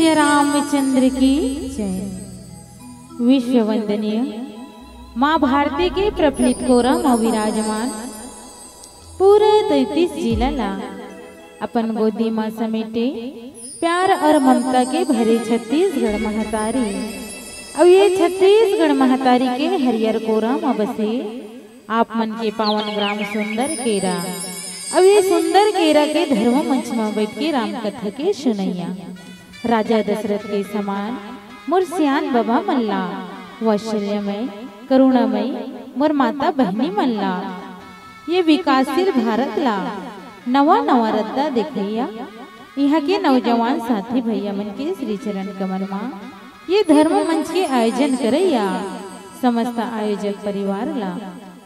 सिया रामचंद्र की जय। विश्व वंदनीय माँ भारती के प्रफुल्लित कोरा में विराजमान पूरे 33 जिला ला अपन गोदी माँ समेटे प्यार और ममता के भरे छत्तीसगढ़ महतारी। अब ये छत्तीसगढ़ महतारी के हरियर कोरा में बसे आप मन के पावन ग्राम सुंदर केरा। अब ये सुंदर केरा के धर्म मंच में बैठ के राम कथा के सुनैया। राजा दशरथ के समान मुरसियान बाबा मल्ला वात्सल्यमय करुणामय मोर माता बहनी मल्ला। ये विकासशील भारत ला नवा नवा रद्दा दिखैया। यहाँ के नौजवान साथी भैया मन के श्री चरण कमल माँ ये धर्म मंच के आयोजन करैया। समस्त आयोजक परिवार ला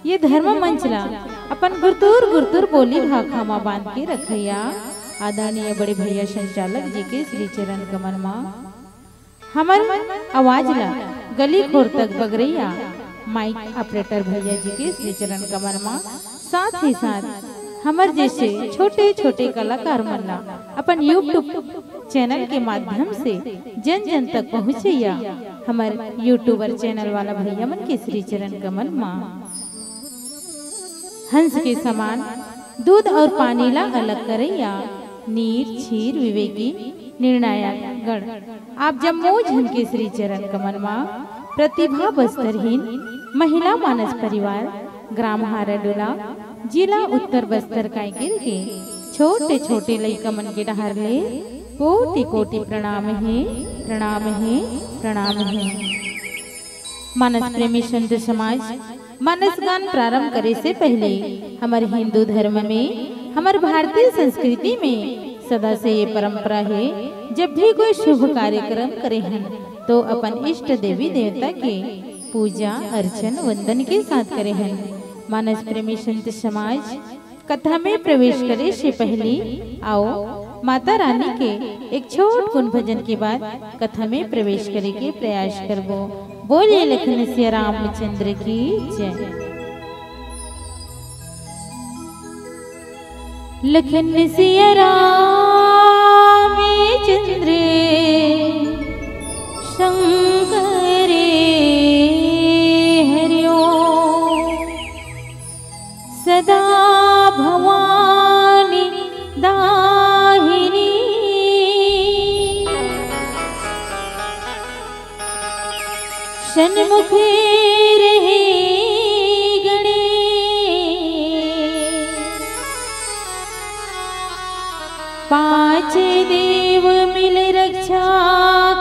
ये धर्म मंच ला अपन गुरतुर गुरतुर बोली भाखा माँ बांध के रखैया। आदरणीय बड़े भैया संचालक जी के श्री चरण कमल माँ हमार आवाज ला गली खोर तक बगरैया। माइक ऑपरेटर भैया जी के श्री चरण कमल माँ साथ ही साथ हमार जैसे छोटे छोटे कलाकार मन ला अपन यूट्यूब चैनल के माध्यम से जन जन तक पहुँचैया। हमार यूट्यूबर चैनल वाला भैया मन के श्री चरण कमल माँ हंस के समान दूध और पानी ला अलग करैया। नीर क्षीर विवेकी निर्णायक गण आप जम्मू झन के श्री चरण कमल माँ प्रतिभा बस्तरहीन महिला मानस परिवार ग्राम हाराडोला जिला उत्तर बस्तर कायगिर के छोटे छोटे लइका मन के डहार ले कोटि कोटि प्रणाम है प्रणाम है प्रणाम है। मानस प्रेमी संत समाज मानस गान प्रारंभ करे से पहले हमारे हिंदू धर्म में हमारे भारतीय संस्कृति में सदा से ये परंपरा है जब भी कोई शुभ कार्यक्रम करे हैं तो अपन इष्ट देवी देवता के पूजा अर्चन वंदन के साथ करे हैं। मानस प्रेमी संत समाज कथा में प्रवेश करे से पहले आओ माता रानी के एक छोट गुण भजन के बाद कथा में प्रवेश करे के प्रयास करबो। बोलिए लखन सिया रामचंद्र की जय। लखन सिया रामचंद्र शंकर हरिओ सदा भवानी दाहिनी सन्मुख रहे गणे पांच देव मिल रक्षा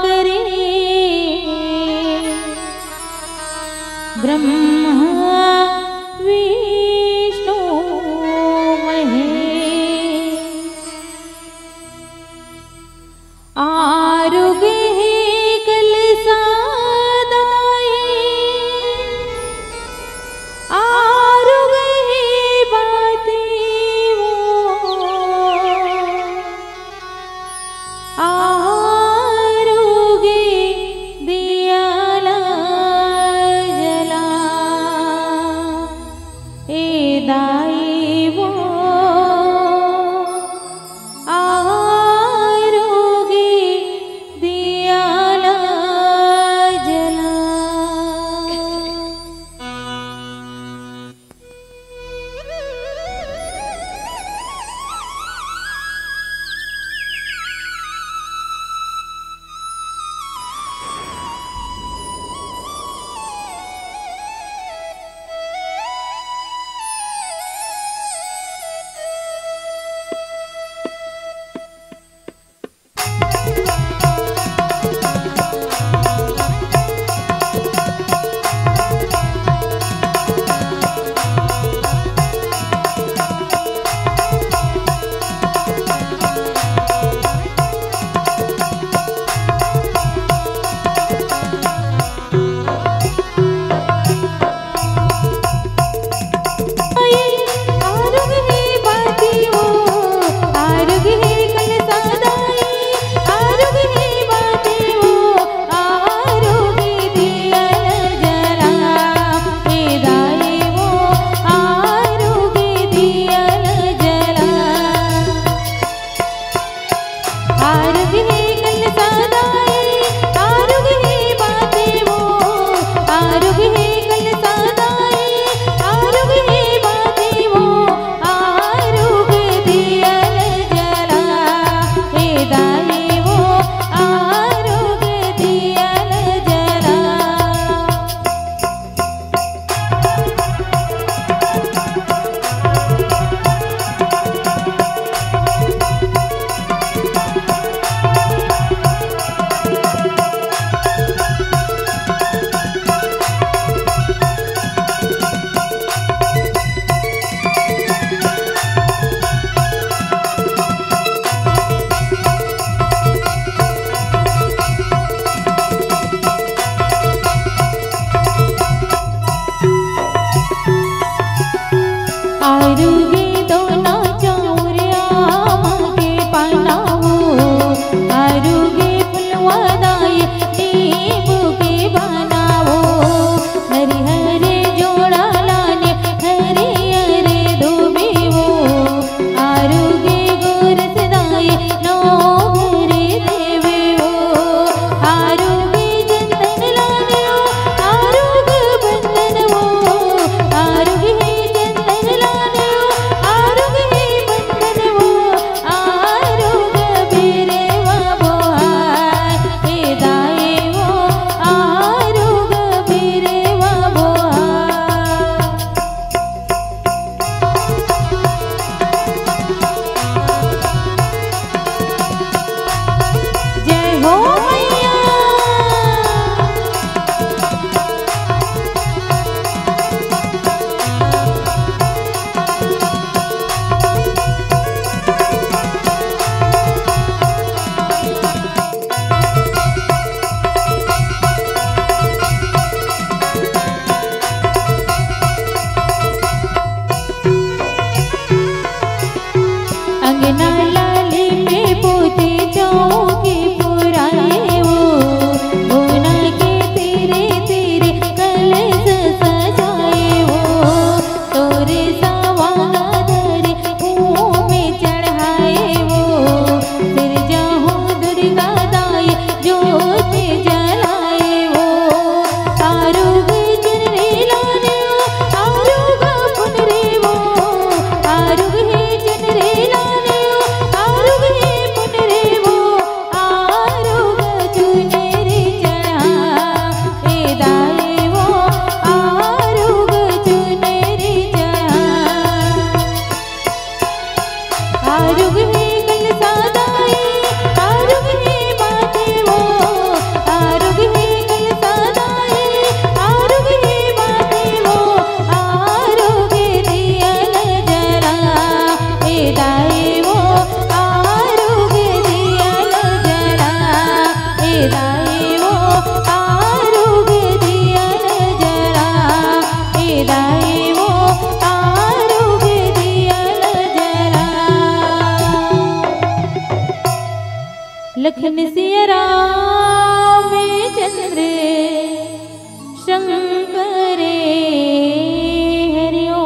करे ब्रह्मा विष्णु महेश आरोग्य आरुगे दोना चौरिया के पनावो आरुगे फुलवादाय नींबू के बनावो हरे हरे जोड़ा लाने हरे हरे धोबीवो आरुगे गोरसदाय नो घरे देवेवो आरुगे चंदन लाने आरुग बंधनवो आरुगे चंदन लाने आरुग बंधनवो आरुग बिरेवा बोहार हे दाएवो आरुग बिरेवा बोहार जय हो मैया अंगना लाली पे पोते चौकी पुराए वो भुना के तेरे तेरे कलश सजाए वो तोरे सावांगा धरे मुँह में चढ़ाए वो सिर जाहू दुर्गा दाय जोत जलाए वो आरुग चुनरी लाने आरुग पुनरे वो आरुग है चुनरी लाने आरुग है पुनरे वो आरुग चुनरी चढ़ा ए दाए वो आरुग चुनरी चढ़ा आरुग है कलसा दाई आरुग है बाते वो आरुग है कलसा दाई आरुग है बाते वो आरुग दिया जला ए दाए वो आरुग दिया जला ए दाए वो आरुग दिया जला ए दाए वो आरुग दिया जला लखन सिया राम चंद्र शंकरे हरिओ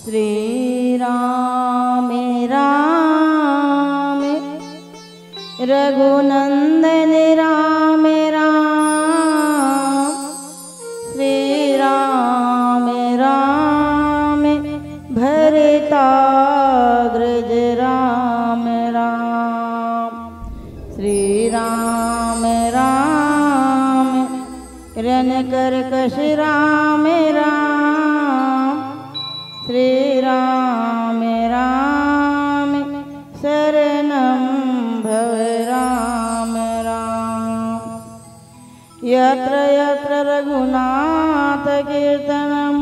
श्री राम राम रघुनंदन राम राम श्री राम राम भरताग्रज राम राम श्री राम राम रणकर्कश राम राम श्री राम राम शरणं भव राम राम यत्र यत्र रघुनाथ कीर्तनं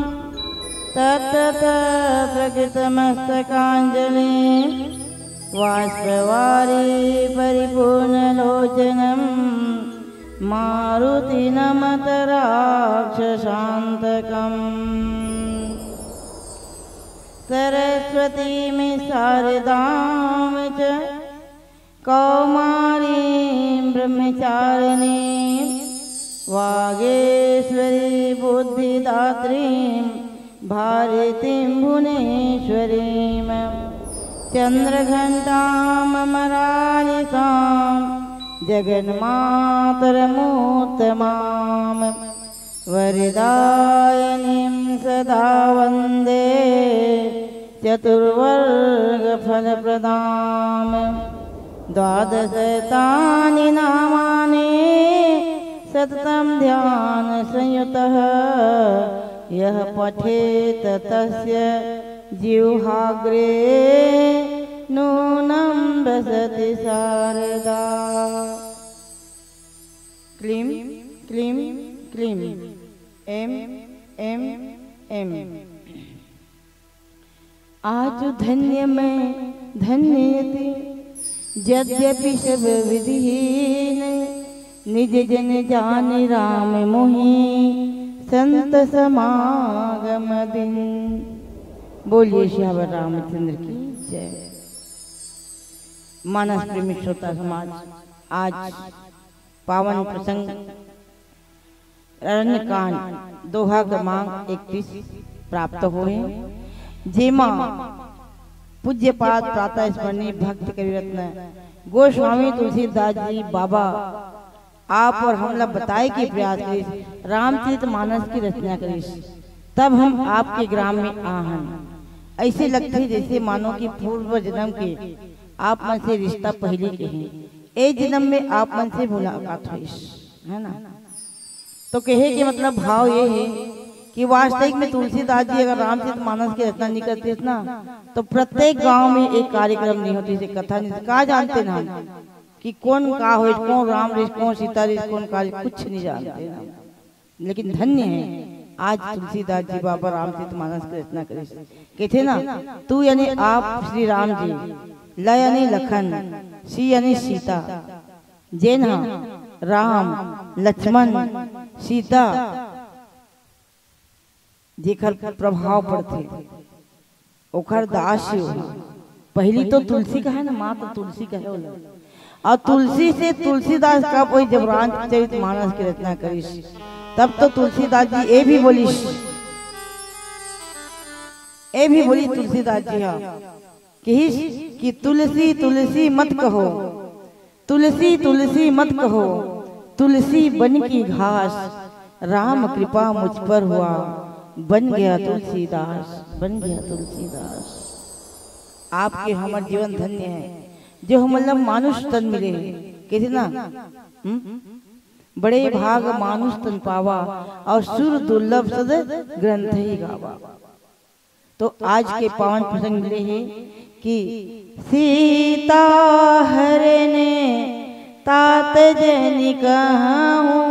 तत्र तत्र कृतमस्तकाञ्जलिं बाष्पवारि परिपूर्णलोचनं मारुति नमत राक्षसान्तकम् सरस्वतीं शारदां च कौमारीं ब्रह्मचारिणीं वागेश्वरी बुद्धिदात्रीं भारतीं भुवनेश्वरीं चन्द्रघण्टां अमरालिकां जगन्मातरमुत्तमां वरदायिनीं सदा वन्दे चतुर्वर्गफलप्रदां द्वादशतानि नामानि सततं ध्यानसंयुतः यः पठेत तस्य जिह्वाग्रे नूनं वसति शारदा। क्लीं क्लीं क्लीं एम एम एम। आज धन्य मैं धन्यति यद्यपि सब विधिहीन निज जन जान राम मोहि संत समागम दिन। बोलिए श्यावर रामचंद्र की जय। मानस प्रेमी श्रोता समाज, आज पावन प्रसंग अरण्यकांड दोहा क्रमांक 31 प्राप्त हुए, जेमा पूज्यपाद प्रातः स्मरणीय भक्त कविरत्न गोस्वामी तुलसीदास जी बाबा आप और हम लोग बताए के प्रयास करीस रामचरित मानस की रचना करीस, तब हम आपके ग्राम में आहन। ऐसे लगते जैसे मानो कि पूर्व जन्म के आप मन से रिश्ता पहले के हैं, ए जन्म में आप मन से मुलाकात हुई है ना। तो कहे कि मतलब भाव ये है कि वास्तविक में तुलसीदास जी अगर रामचरित मानस की रचना नहीं करते ना तो प्रत्येक गांव में एक कार्यक्रम नहीं होती, से कथा नहीं, कहा जानते ना कि कौन का हो, कौन राम रिश, कौन सीता रिश, कौन का, कुछ नहीं जानते ना। लेकिन धन्य है आज तुलसीदास जी बाबा रामचरित मानस की रचना करे। कहते ना, तू यानी आप श्री राम जी, ल यानी लखन, सी यानी सीता, जैन राम लक्ष्मण सीता जेकर प्रभाव पड़ते ओखर दास पहली तो तुलसी का है ना, माँ तो तुलसी का है, और तुलसी से तुलसीदास का कोई जब रामचरित मानस की रचना करीस तब तो तुलसीदास जी ए भी बोली तुलसीदास जी हाँ कि तुलसी तुलसी मत कहो, तुलसी तुलसी मत कहो, तुलसी बन की घास, राम कृपा मुझ पर हुआ, बन गया तुलसीदास, बन गया तुलसीदास। आपके हमारे जीवन धन्य है जो हम मतलब मानुष तन मिले। कहते ना, बड़े भाग मानुष तन पावा और सुर दुर्लभ सद ग्रंथ ही गावा। तो आज के पावन प्रसंग मिले हैं कि सीता हरने तात जनि कहूं,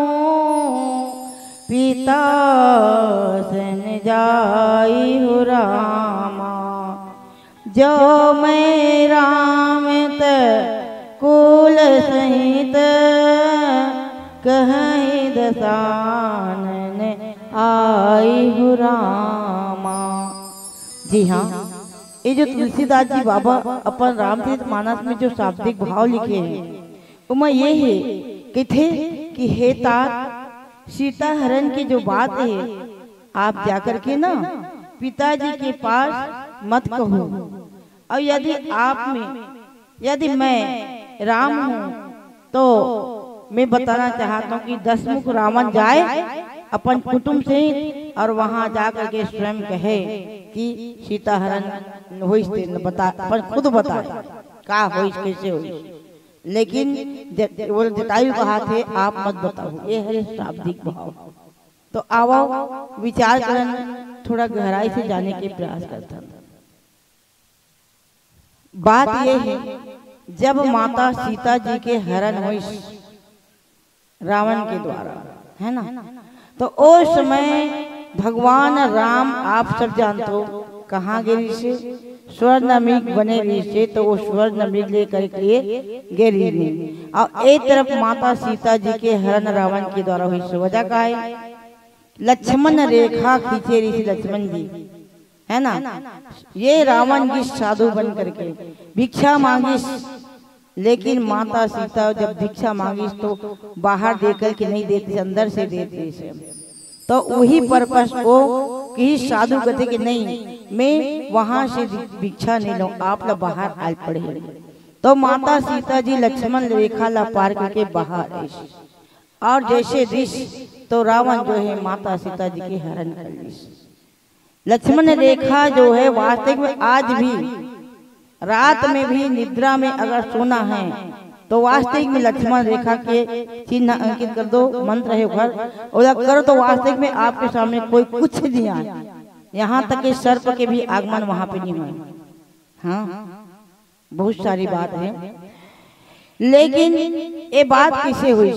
पिता सन जाई हो रामा, जो मैं राम कुल सहित कहीं दसानन आई हो रामा। जी हाँ, ये जो तुलसीदास जी बाबा अपन रामचरित मानस में जो शाब्दिक भाव लिखे हैं उनमें ये है कि थे कि हे तात सीता हरण की जो बात है आप जाकर के ना पिताजी के पास मत कहो, और यदि मैं राम हूँ तो मैं बताना चाहता हूँ कि 10 मुख रावण जाए अपन कुटुंब से और वहां जाकर के स्वयं कहे कि सीता हरण हो, पर खुद बताए का हो कैसे हो। लेकिन जटायु कहा थे आप मत बताओ, ये है शाब्दिक भाव। तो आओ विचार करन थोड़ा गहराई से जाने के प्रयास करता हूँ। बात यह है जब माता सीता जी के हरण हुई रावण के द्वारा, है ना, तो उस समय भगवान राम आप सब जानते हो कहाँ गए से, स्वर्ण मृग बने रही से, तो वो स्वर्ण मृग लेकर के गए रही। और एक तरफ माता सीता जी के हरण रावण के द्वारा हुई वजह का है लक्ष्मण रेखा खींचे रही लक्ष्मण जी, है ना। ये रावण की साधु बन करके भिक्षा मांगिस, लेकिन माता सीता जब भिक्षा मांगिस तो बाहर देकर के नहीं देती, अंदर से देती से। तो वही पर्पस को कि साधु कहते कि नहीं मैं वहां से भिक्षा नहीं लूं, आप लोग बाहर आ पड़े। तो माता सीता जी लक्ष्मण रेखा ला पार करके बाहर आई, और जैसे दिश तो रावण जो है माता सीता जी के हरण कर ली। लक्ष्मण रेखा जो है वास्तविक में आज भी रात में भी निद्रा में अगर सोना है तो वास्तविक में लक्ष्मण रेखा के चिन्ह अंकित कर दो, मंत्र है घर और करो तो वास्तविक में आपके सामने कोई कुछ नहीं आए, यहाँ तक कि सर्प के भी आगमन वहां पे नहीं हुए। हाँ, बहुत सारी बात है। लेकिन ये बात किसे हुई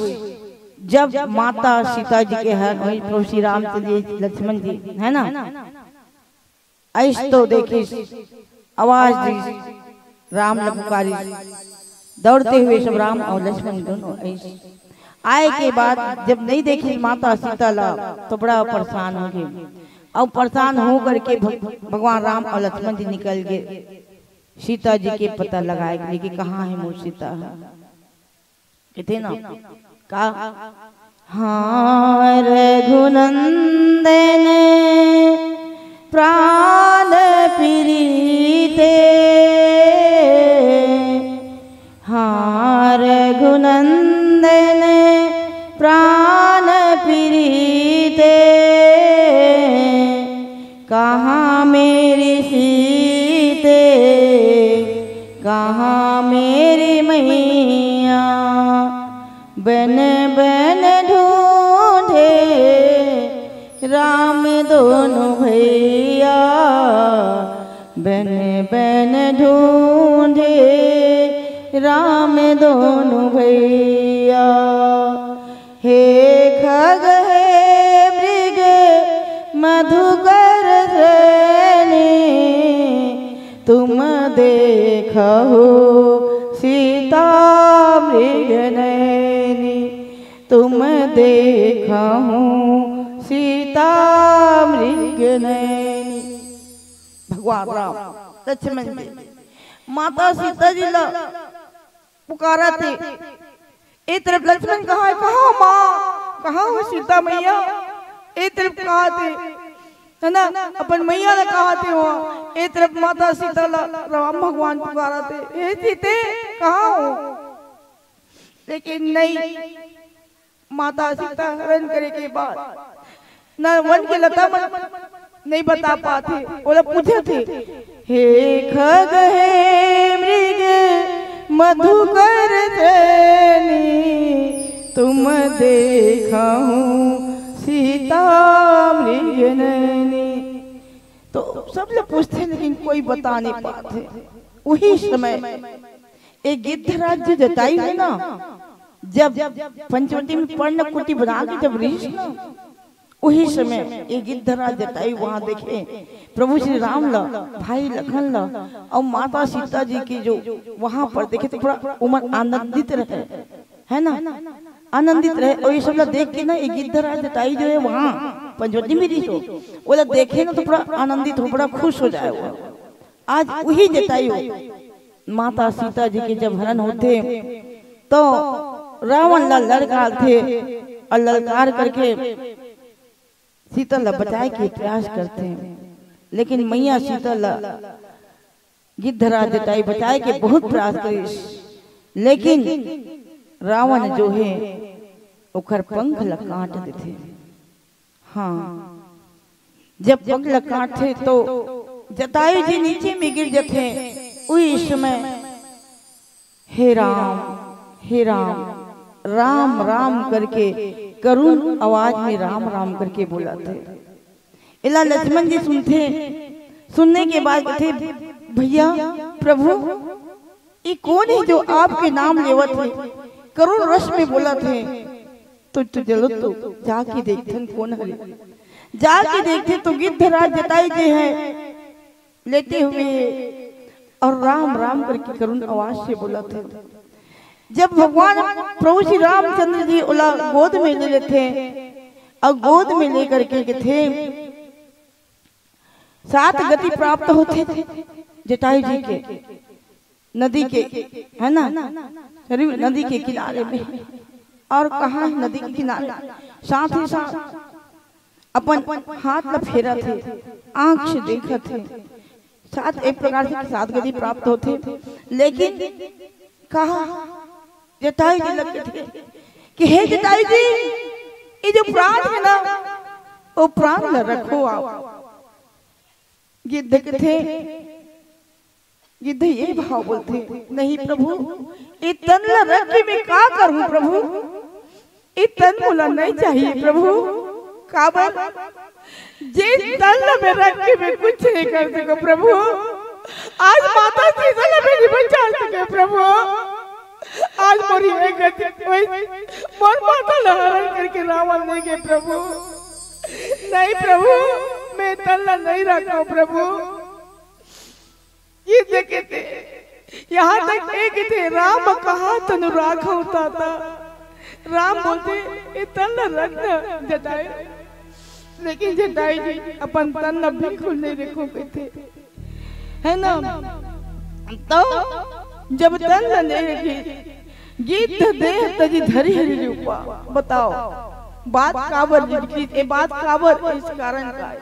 जब माता सीता जी के हरण हुई, प्रभु श्री रामचंद्र जी लक्ष्मण जी, है ना, ऐस तो देखिए आवाज दी राम लपुकारी, दौड़ते हुए सब राम और लक्ष्मण दोनों ऐसे। आए के बाद जब नहीं देखी माता सीता ला तो बड़ा परेशान हो गए। अब परेशान हो करके भगवान राम और लक्ष्मण जी निकल गए सीता जी के पता लगाए के लिए कि कहाँ है मोर सीता है। कहते ना का हाँ रघुनंदन प्राण प्रीते, हाँ रघुनंदन प्राण प्रीते, कहाँ मेरी सीते कहाँ मेरी मैया, बन बन ढूंढे राम दोनों भैया, बन बन ढूंढे राम दोनों भैया। हे खग हे मृग मधुकर श्रेणी, तुम देखो सीता मृग नैनी, तुम देखो सीता मृग नैनी। भगवान राम लक्ष्मण जी माता सीता जी ला पुकारा थे। एक तरफ लक्ष्मण कहा है कहाँ माँ कहाँ हो सीता मैया, एक तरफ कहा थे है ना अपन मैया ने कहा थे वहाँ, एक तरफ माता सीता ला राम भगवान पुकारा थे हे सीते कहाँ हो। लेकिन नहीं, माता सीता हरण करे के बाद न वन के लता नहीं बता पाते, बोला पूछे थे हे खग हे मृग मधुकर श्रेणी, तुम देखो सीता मृग नैनी। तो सब लोग पूछते लेकिन कोई बता नहीं पाते। वही समय एक गिद्धराज जो जटायु है ना, जब पंचवटी में पर्ण कुटी बना के जब ऋषि ना, वही समय एक गिद्धराज जटायु वहां देखे प्रभु श्री राम ला भाई लखन ला और माता सीता जी की जो वहां पर देखे तो पूरा उमर आनंदित रहे है ना, आनंदित रहे। और ये सब लोग देख के ना एक गिद्धराज जटायु जो है वहां पंचवटी में ऋषि वो लोग देखे ना तो पूरा आनंदित हो, बड़ा खुश हो जाए वो। आज वही जटायु माता सीता जी के जब हरण होते तो रावण ला लड़का थे और ललकार करके सीता ला बचाए के प्रयास करते हैं, लेकिन मैया सीता ला गिद्धराज जटायु बचाए के बहुत प्रयास करे, लेकिन रावण जो है ओकर पंख ला काट देते। हाँ जब पंख ला काटे तो जटायु जी नीचे में गिर जाते। उस समय हे राम राम राम करके करुण आवाज में राम राम करके बोला थे। इला लक्ष्मण जी सुनते, सुनने के बाद कहते भैया प्रभु ये कौन है जो आपके नाम लेवत है, करुण रस में बोला थे। तो चलो तो जाके देखते कौन है। जाके देखते तो गिद्धराज जटायु जी है लेटे हुए और राम राम करके करुण आवाज से बोला थे। जब भगवान प्रभु श्री रामचंद्र जी उला गोद में ले लेते और गोद में लेकर के थे 7 गति प्राप्त होते थे जटायु जी के नदी के है ना, नदी के किनारे में। और कहाँ नदी के किनारे साथ ही साथ अपन हाथ में फेरा थे, आंख से देखा थे, साथ एक प्रकार से 7 गति प्राप्त होते। लेकिन कहा जटायु जी लगे थे कि हे जटायु जी ये जो प्राण है ना वो प्राण न रखो आप। गिद्ध थे, गिद्ध ये भाव बोलते नहीं प्रभु ये तन ला रख के मैं क्या करूं प्रभु, ये तन बोला नहीं चाहिए प्रभु। काबर जे तन ला मैं रख के मैं कुछ नहीं कर सको प्रभु। आज माता सीता ला मेरी बचा सके प्रभु। आज मोरी एक गति मोर माता ला हरण करके रावण ले गए प्रभु। नहीं प्रभु मैं तल्ला नहीं रखा प्रभु। ये देखे थे यहाँ तक एक थे राम कहा तनु राखो ताता, राम बोलते ये तन रख न जटायु, लेकिन जटायु जी अपन तन भी खुल नहीं रखो थे, है ना। तो जब तन नहीं रखी गीत देह तजी धरी हरी रूपा, बताओ बात काबर लिखी, ये बात काबर इस कारण का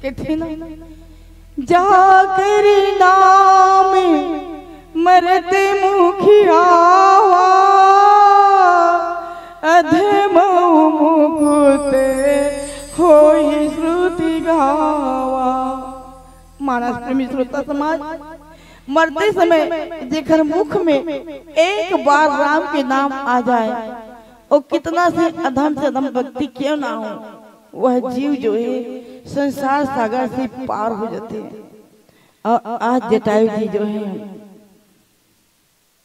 के थे ना, जाकर नाम मरते मुखियावा अधम मुकुते होई श्रुति गावा। मानस प्रेमी श्रोता समाज, मरते समय जेकर मुख में एक बार राम के नाम आ जाए और कितना से अधम व्यक्ति क्यों ना हो, वह जीव जो है संसार सागर से पार हो जाते हैं। और आज जटायु जी जो है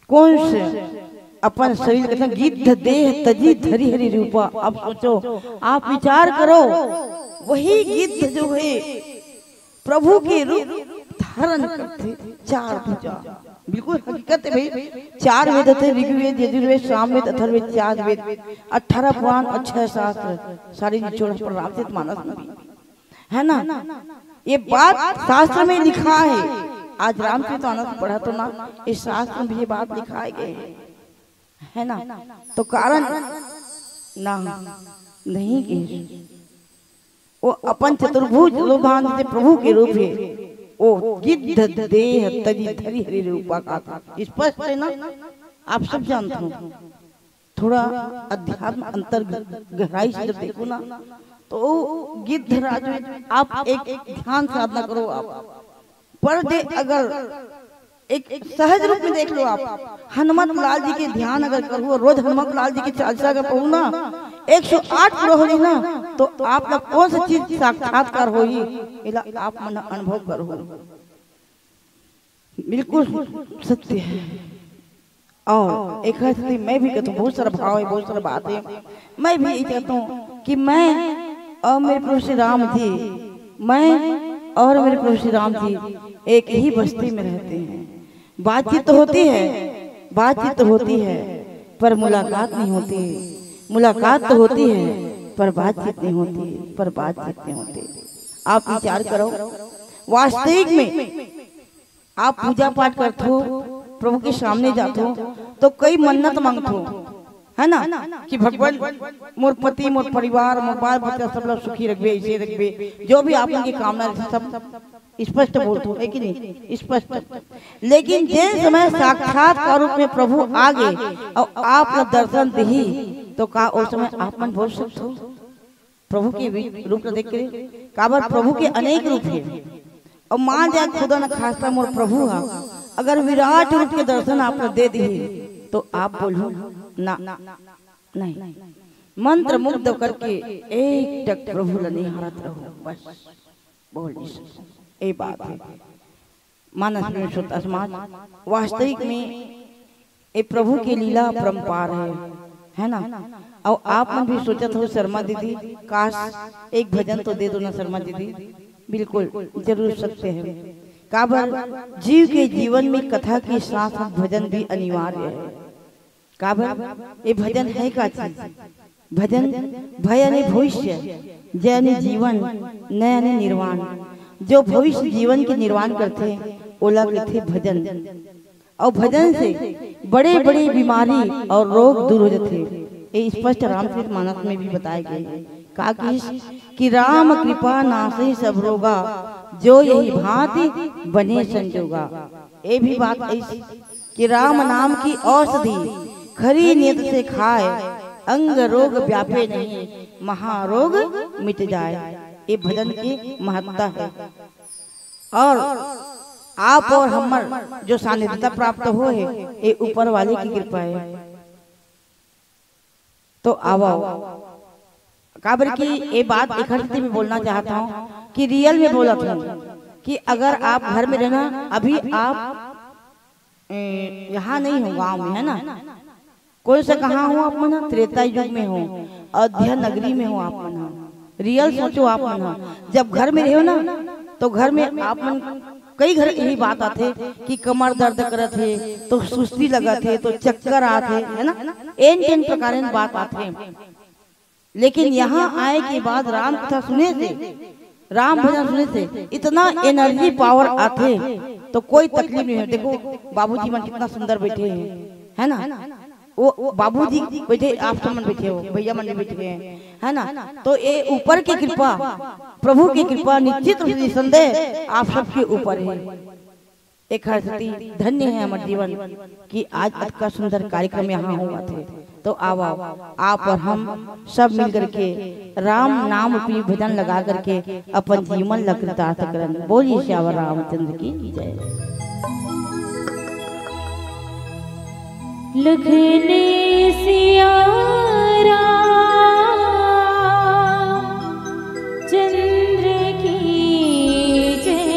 कौन से अपन शरीर कहते हैं गिद्ध देह तजी धरी हरी रूपा। आप सोचो, आप विचार करो, वही गिद्ध जो है प्रभु के रूप धारण करते, चार भुजा, बिल्कुल हकीकत है भाई। चार वेद थे, ऋग्वेद यजुर्वेद सामवेद अथर्ववेद, चार वेद, 18 पुराण और 6 शास्त्र, सारी निचोड़ पर रामचरितमानस में भी है ना। ये बात शास्त्र में लिखा है। आज रामचरितमानस पढ़ा तो ना, इस शास्त्र में भी ये बात लिखाई गई है ना। तो कारण ना नहीं कि वो अपन चतुर्भुज लोभान से प्रभु के रूप है, वो गिद्ध देह तजी धरी हरी रूपा का था। स्पष्ट है ना, आप सब जानते हो। थोड़ा अध्यात्म अंतर गहराई से जब देखो ना, तो गिद्ध राज आप एक ध्यान साधना करो। आप पर डे अगर एक सहज रूप में देख लो, आप हनुमत लाल जी के ध्यान अगर करो, रोज हनुमत लाल जी की चालीसा का पढ़ू ना, 108 पूरा हो ना, तो आप लोग कौन सी चीज साक्षात्कार होगी, आप मन अनुभव करो। बिल्कुल सत्य है। और एक मैं भी कहता हूँ, बहुत सारा भाव है, बहुत सारा बात है। मैं भी यही कहता हूँ कि मैं और मेरे प्रभु श्री राम जी, मैं और मेरे प्रभु श्री राम जी एक ही बस्ती में रहते हैं। बातचीत तो होती है, बातचीत तो होती है, पर मुलाकात नहीं होती। मुलाकात तो होती है, पर बातचीत नहीं होती, पर बातचीत नहीं होती। आप विचार करो, वास्तविक में आप पूजा पाठ करते हो, प्रभु के सामने जाते हो, तो कई मन्नत मांगते हो, है ना, कि भगवान मोर पति, मोर परिवार, मोर बाल बच्चा सब लोग सुखी रखबे, ऐसे रखबे, जो भी आप उनकी कामना सब स्पष्ट बोलते हो, है कि नहीं, स्पष्ट। लेकिन जिस समय साक्षात्कार रूप में प्रभु आ गए और आप लोग दर्शन दी, तो का उस समय आप मन बोल सकते हो प्रभु के रूप देख के? काबर प्रभु के अनेक रूप है, और मान जाए खुदा न खास्ता मोर प्रभु हा, अगर विराट रूप के दर्शन आप दे दिए, तो आप बोलो ना नहीं, मंत्र मुग्ध करके एक टक प्रभु नहीं हारत रहो, बस बोल नहीं सकते। ये बात है। मानस में श्रोता समाज, वास्तविक में ये प्रभु की लीला परम्पार है ना। और आप मन भी सोचत हो शर्मा दीदी, काश एक भजन तो दे दो ना शर्मा दीदी। बिल्कुल जरूर सकते हैं। काबर जीव के जीवन में कथा के साथ साथ भजन भी अनिवार्य है। काबर ये भजन है का चीज? भजन भय ने भविष्य, जय ने जीवन, नया ने निर्वाण। जो भविष्य जीवन के निर्वाण करते हैं ओला कहते भजन। और भजन से बड़े बड़े बीमारी और रोग दूर हो जाते हैं। ये स्पष्ट रामचरितमानस में भी बताया गया है। का कि राम कृपा नासे सब रोगा, जो यही भांति बने संजोगा। ये भी बात ऐसी कि राम नाम की औषधि खरी नियत से खाए, अंग रोग व्यापे नहीं, महारोग मिट जाए। ये भजन की महत्ता है। और आप और हमर जो सानिध्यता प्राप्त हो है, ये ऊपर वाले की कृपा है। तो आओ काबर की ये बात इकट्ठी में बोलना चाहता हूँ कि रियल में बोला था कि अगर आप घर में रहना, अभी आप यहाँ नहीं हो, गांव में है ना, कौन सा कहाँ हो आप मना, त्रेता युग में हो, अयोध्या नगरी में हो आप मना। रियल सोचो आप मना, जब घर में रहो ना, तो घर में आप मन कई घर यही बात आते कि कमर दर्द करत है तो सुस्ती लगत है तो चक्कर आते है ना, एन प्रकार बात आते। लेकिन यहाँ आए के बाद राम कथा सुने से, राम भजन सुने से इतना एनर्जी पावर आते तो कोई तकलीफ नहीं है। देखो बाबूजी मन कितना सुंदर बैठे हैं, है ना, वो बाबूजी बैठे, आप सब मन बैठे हो, भैया मन बैठे हैं, है ना। तो ये ऊपर की कृपा, प्रभु की कृपा निश्चित निसंदेह आप सबके ऊपर है। एक हरती धन्य है हमारे जीवन कि आज का सुंदर कार्यक्रम यहाँ हुआ थे। तो आओ आप और हम सब मिल करके राम नाम अपनी भजन लगा करके अपन जीवन लकृतार्थ करन। बोलिए श्यावर रामचंद्र की जय। लखने सिया चंद्र की जय।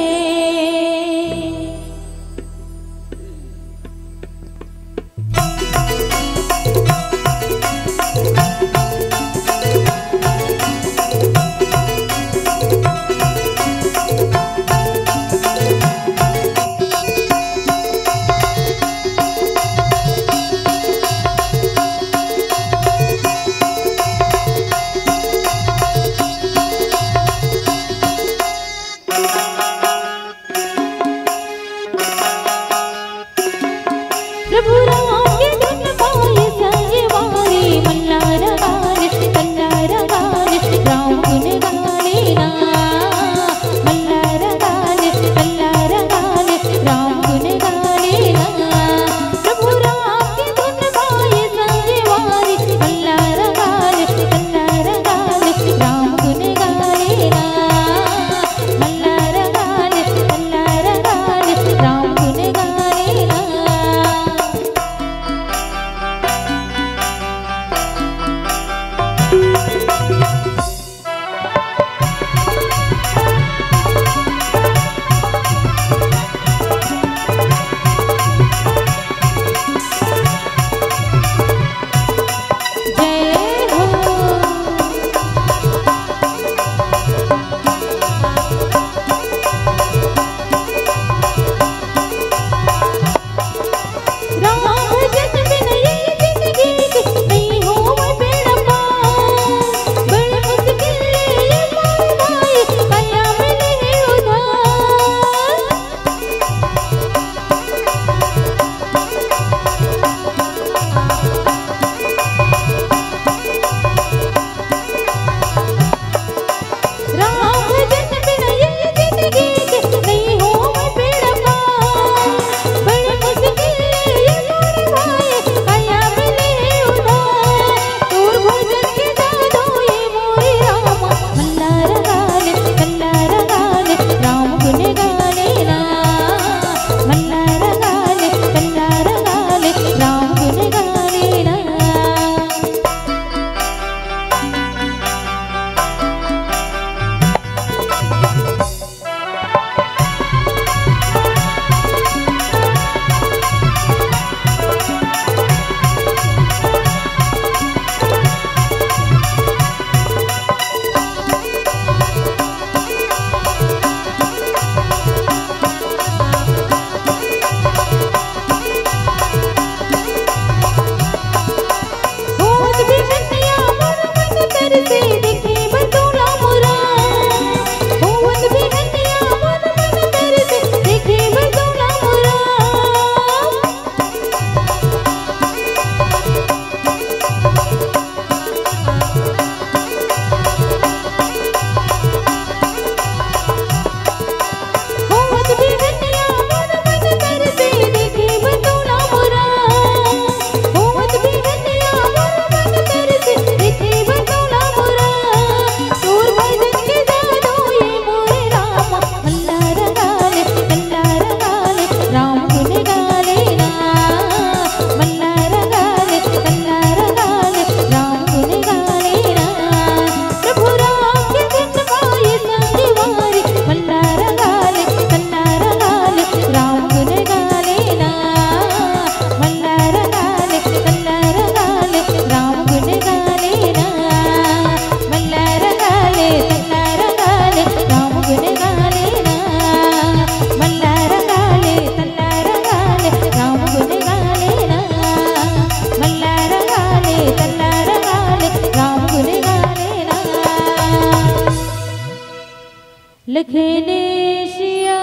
लखने सिया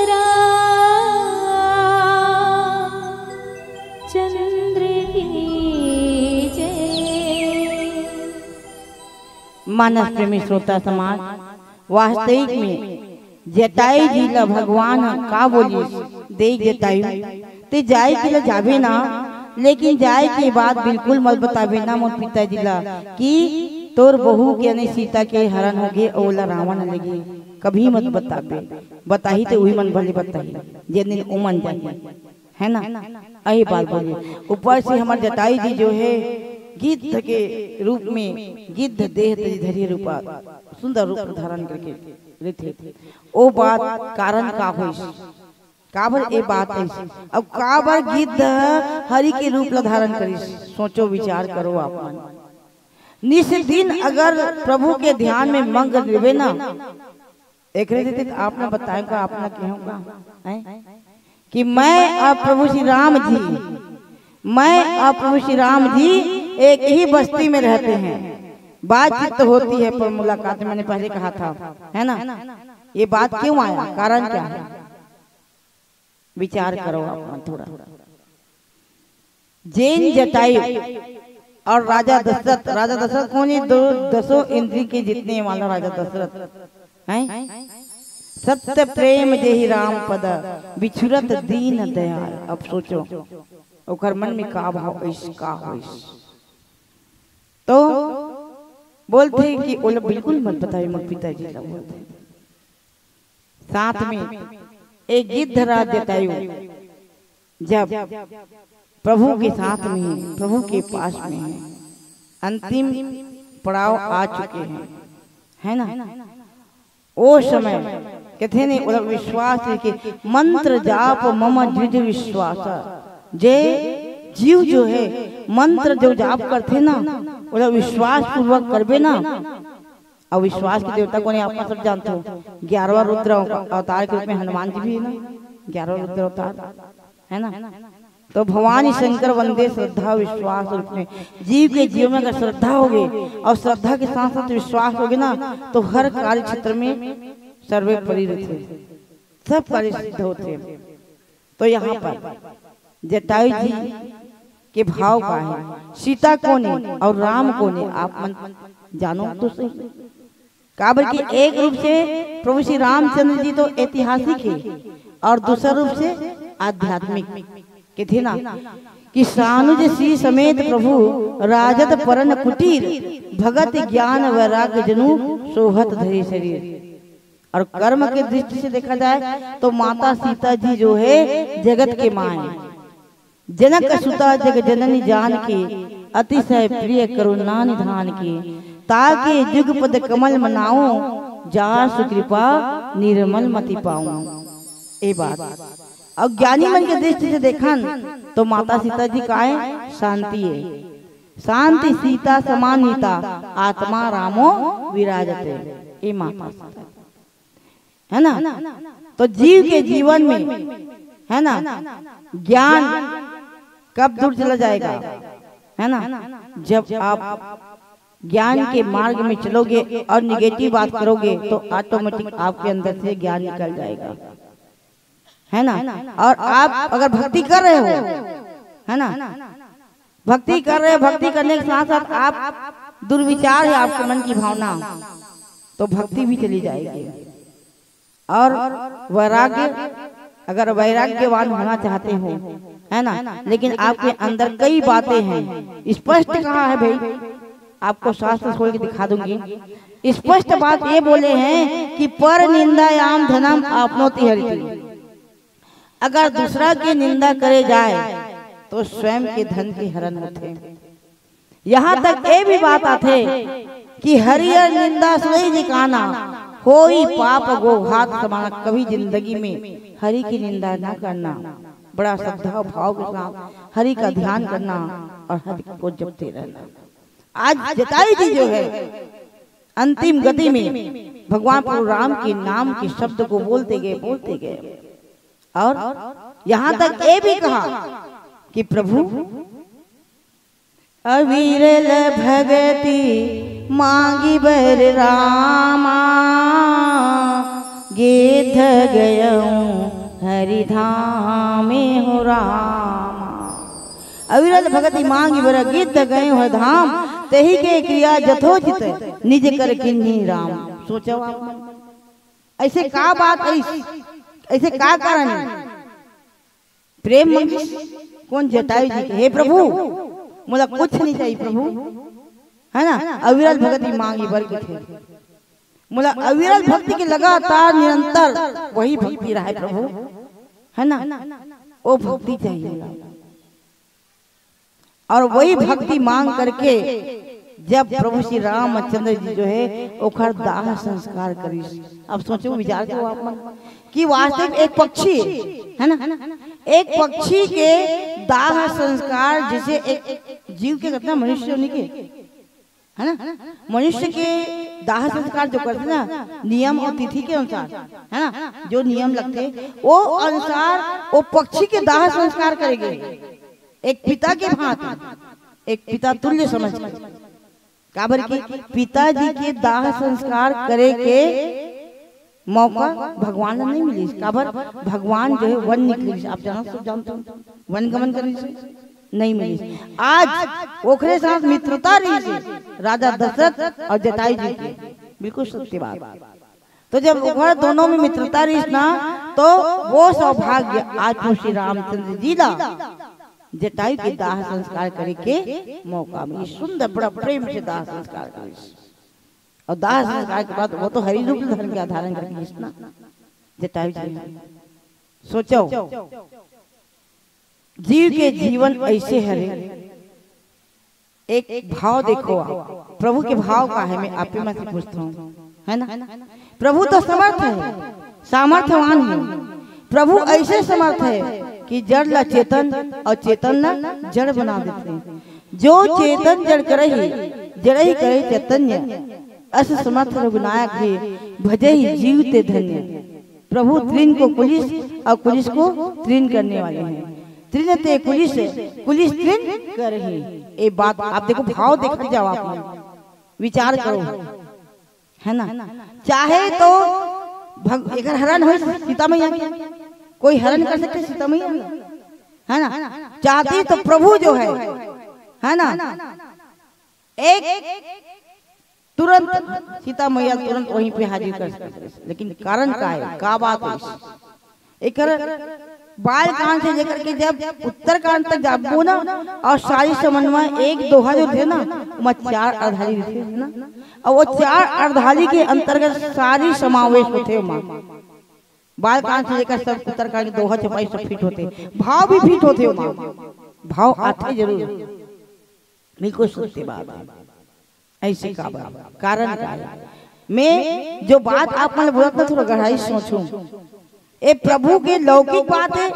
राम चंद्र की जय। मानस प्रेमी श्रोता समाज, वास्तविक में जटायु जी ला भगवान का बोलिए देख जटायु ते जाए के लिए जावे ना, लेकिन जाए के बाद बिल्कुल मत बतावे ना मोर पिताजी ला कि तोर बहू के नहीं सीता के हरण हो गए ओला रावण लगे, कभी मत बतावे। बताही तो वही मन भले बताही जे दिन उमन जाए, है ना। यही बात बोलिए। ऊपर से हमारे जटायु जी जो है गिद्ध के रूप में, गिद्ध देह धैर्य रूपा सुंदर रूप धारण करके रहते। ओ बात कारण का होइस, काबर ए बात है। अब काबर गिद्ध हरि के रूप ला धारण करिस, सोचो विचार करो आप। निस दिन अगर प्रभु के ध्यान में मग्न रहे ना, एक तो आपने बताएगा, आपने कहूँगा कि मैं अब प्रभु श्री राम जी, मैं अब प्रभु श्री राम जी एक ही बस्ती में रहते हैं। बातचीत तो होती है पर मुलाकात मैंने पहले कहा था, है ना। ये बात क्यों आया, कारण क्या है, विचार करो आप थोड़ा। जैन जटायु और राजा दशरथ, राजा दशरथ कौन है, दसों इंद्री के जीतने वाला राजा दशरथ हैं। सत्य प्रेम देहि राम पद बिछुरत दीन दयाल। अब सोचो ओकर मन में का भाव इसका होइस। तो बोलते कि ओला बिल्कुल मत बताइए, मत पिताजी का बोलते। साथ में एक गिद्ध राज जटायु जब प्रभु के साथ में, प्रभु के पास में है, अंतिम पड़ाव आ चुके हैं, है ना। वो समय कहते ने ओला विश्वास है कि मंत्र जाप मम द्विज विश्वास। जे जीव जो है मंत्र जो जाप करते ना, ओला विश्वास पूर्वक करबे ना। और विश्वास के देवता को नहीं आप सब जानते हो, 11वां रुद्र अवतार के रूप में हनुमान जी भी है ना, 11वां रुद्र अवतार है ना। तो भवानी शंकर वंदे श्रद्धा विश्वास रूप में जीव के जीवन में अगर श्रद्धा होगी और श्रद्धा के साथ साथ विश्वास होगी ना, तो हर कार्य क्षेत्र में सर्वोपरि रहते, सब कार्य सिद्ध होते। तो यहाँ पर जटायु जी के भाव का है, सीता कौन है और राम कौन है, आप मन जानो तो सही। काबर की एक रूप से प्रभु श्री रामचंद्र जी तो ऐतिहासिक है और दूसरा रूप से आध्यात्मिक के थे ना कि सानुज श्री समेत प्रभु राजत परन कुटीर भगत ज्ञान वैराग्य जनु सोहत धरे शरीर। और कर्म के दृष्टि से देखा जाए तो माता सीता जी जो है जगत के माँ है। जनक सुता जग जननी जान के अतिशय प्रिय करुणा निधान के, ताके जुगपद कमल मनाओ जा सुकृपा निर्मल मति पाऊं। ये बात अब ज्ञानी मन के दृष्टि से देखन तो माता सीता जी का है शांति है, शांति सीता समानीता आत्मा रामो विराजते। ये माता सीता है ना। तो जीव के जीवन में है ना ज्ञान कब दूर चला जाएगा, है ना, जब आप ज्ञान के मार्ग में चलोगे और निगेटिव बात करोगे तो ऑटोमेटिक आपके अंदर से ज्ञान निकल जाएगा, है ना। और आप अगर भक्ति कर रहे हो, है ना, भक्ति कर रहे हो, भक्ति करने के साथ साथ आप दुर्विचार है आपके मन की भावना, तो भक्ति भी चली जाएगी। और वैराग्य, अगर वैराग्यवान होना चाहते हो, है ना, लेकिन आपके अंदर कई बातें हैं, स्पष्ट कहा है भाई, आपको शास्त्र खोल के दिखा दूंगी। स्पष्ट बात ये बोले हैं कि पर निंदायाम धनम आपनोति हरिति। अगर दूसरा की निंदा करे जाए तो स्वयं के धन के हरण होते। यहाँ तक ये भी बात आते कि हरियर निंदा सोई जिकाना कोई पाप गोघात समाना। कभी जिंदगी में हरि की निंदा ना करना, बड़ा श्रद्धा भाव के साथ हरि का ध्यान करना और हरि को जपते रहना। आज जटायु जी जो है अंतिम गति में भगवान प्रभु राम के नाम के शब्द को बोलते गए और यहाँ तक ये भी कहा कि प्रभु अविरल भगति मांगी बर रामा गेध गयऊं हरिधाम हो राम। अविरल भगति मांगी बर गिद्ध गए हो धाम, तही के क्रिया जथोचित निज कर किन्ही राम। सोचो आप ऐसे का बात, ऐसे का कारण प्रेम मंगी कौन जटायु जी के, हे प्रभु मुझे कुछ नहीं चाहिए प्रभु, है ना। अविरल भगति मांगी बर के थे, मुझे अविरल भक्ति के लगातार निरंतर वही भक्ति रहा है प्रभु, है ना। वो भक्ति चाहिए और वही भक्ति मांग करके जब प्रभु श्री रामचंद्र जी जो है ओखर दाह संस्कार करी। अब सोचो विचार करो आप मन कि वास्तविक एक पक्षी है ना, एक पक्षी के दाह संस्कार जैसे एक जीव के कितना मनुष्य होने के, है ना। मनुष्य के दाह संस्कार जो करते ना नियम और तिथि के अनुसार, है ना, जो नियम लगते वो अनुसार वो पक्षी के दाह संस्कार करेंगे एक पिता के भांति, एक पिता तुल्य समझ काबर की पिताजी के दाह संस्कार करे के मौका भगवान नहीं मिली। काबर भगवान जो है वन निकली, आप जानते हो वन गमन करने से नहीं मिली। आज ओखरे साथ मित्रता रही थी राजा दशरथ और जटायु जी की, बिल्कुल सत्य बात। तो जब ओखर दोनों में मित्रता रही ना तो वो सौभाग्य आज श्री रामचंद्र जी ला जटायु के दाह संस्कार करे के मौका मिली। सुंदर बड़ा प्रेम से दाह संस्कार करे और दाह संस्कार के बाद वो तो हरि रूप धर्म के धारण करेंगे ना जटायु जी। सोचो जीव के जीवन ऐसे हरे, एक भाव देखो आप, प्रभु के भाव का है, मैं आप में से पूछता हूँ, है ना। प्रभु तो समर्थ है, सामर्थ्यवान है। प्रभु ऐसे समर्थ है कि जड़ ला चेतन और चेतन ला जड़ बना देते हैं। जो चेतन जड़ करही जड़ ही करे चैतन्य, अस समर्थ रघुनायक है भजे ही जीवते धन्य। प्रभु त्रिन को कुलिस और कुलिस को त्रिन करने वाले हैं। त्रिन ते कुलिस कुलिस त्रिन करही। एक बात आप देखो, भाव देखते जाओ, आप विचार करो, है ना। चाहे तो एक हरण हो सीता मैया, कोई हरण कर सकते सीता मैया, है ना। चाहती तो प्रभु जो है ना, एक तुरंत सीता मैया तुरंत वहीं पे हाजिर कर सकते, लेकिन कारण का है, का बात है। एक बाल कांड से लेकर के जब उत्तरकांड तक जाबो ना, और सारी समन्वय एक दोहा जो थे ना वो 4 अर्धाली थे ना, और वो 4 अर्धाली के अंतर्गत सारी समावेश होते माँ। बाल कांड से लेकर सब उत्तरकांड दोहा चपाई सब फिट होते, भाव भी फिट होते हो माँ, भाव आते जरूर, बिल्कुल सत्य बात है। ऐसे का कारण क्या है, मैं जो बात आप मैंने बोला था थोड़ा गहराई सोचूं। ये प्रभु के लौकिक बात है,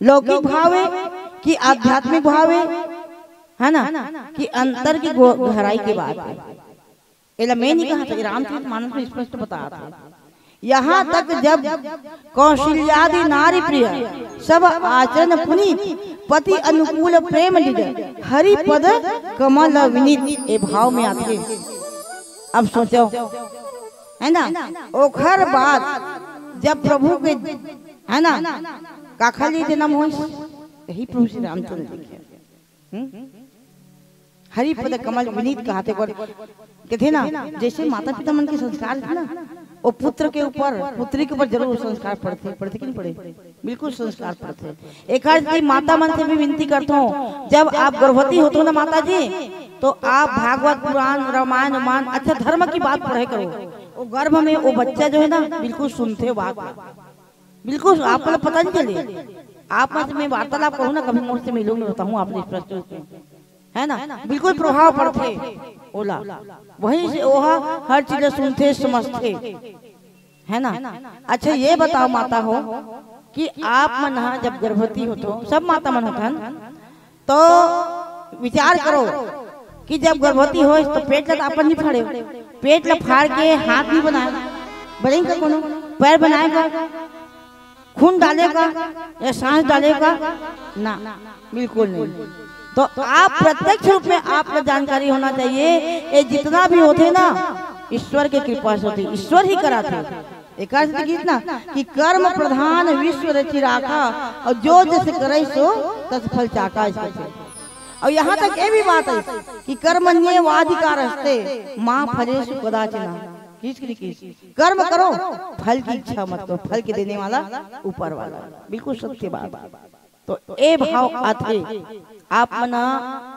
लौकिक भाव है कि आध्यात्मिक भाव है ना, कि अंतर की गहराई की बात है। एला मैं नहीं कहा था, रामचरित मानस में स्पष्ट बताया था। यहाँ तक जब कौशल्यादि नारी प्रिय सब आचरण पुनीत पति अनुकूल प्रेम निज हरि पद कमल विनीत, ये भाव में आते। अब सोचो, है ना, ओखर बात जब प्रभु के, है ना, काखली जन्म हो, यही प्रभु श्री रामचंद्र जी के हरि पद कमल विनीत कहते कहते ना। जैसे माता पिता मन के संस्कार थे ना, वो पुत्र के ऊपर पुत्री के ऊपर जरूर संस्कार पड़ते कि नहीं पड़े, बिल्कुल संस्कार पड़ते। एक माता मन से भी विनती करता हूँ, जब आप गर्भवती होते हो ना माता जी, तो आप भागवत पुराण रामायण मान अच्छा धर्म की बात पढ़े करो। वो गर्भ में वो बच्चा जो है ना बिल्कुल सुनते हो बात, बिल्कुल आपको पता नहीं चले। आप में वार्तालाप करूँ ना, कभी मुझसे मिलूंगी बताऊँ आपने स्पष्ट, है ना, बिल्कुल प्रभाव पड़ते ओला, वहीं से ओहा हर चीज सुनते समझते, है ना। अच्छा ये बताओ माता हो कि आप मन जब गर्भवती हो तो सब माता मन होता है, तो विचार करो कि जब गर्भवती हो तो पेट ला अपन नहीं फाड़े, पेट ला फाड़ के हाथ नहीं बनाए, बनेगा कोनो पैर बनाएगा, खून डालेगा या सांस डालेगा ना, बिल्कुल नहीं। तो आप प्रत्यक्ष रूप में आपको जानकारी होना चाहिए, ये जितना भी होते ना ईश्वर के कृपा से होते, ईश्वर ही कराते। एक ना कि कर्म प्रधान विश्व रचि राखा और जो जैसे करे सो तस फल चाका। और यहाँ तक ये भी बात है कि कर्मण्ये वाधिकार हस्ते माँ फलेषु कदाचन। कर्म करो, फल की इच्छा मत करो, फल के देने वाला ऊपर वाला। बिल्कुल सत्य बात। तो ए भाव आते आप मना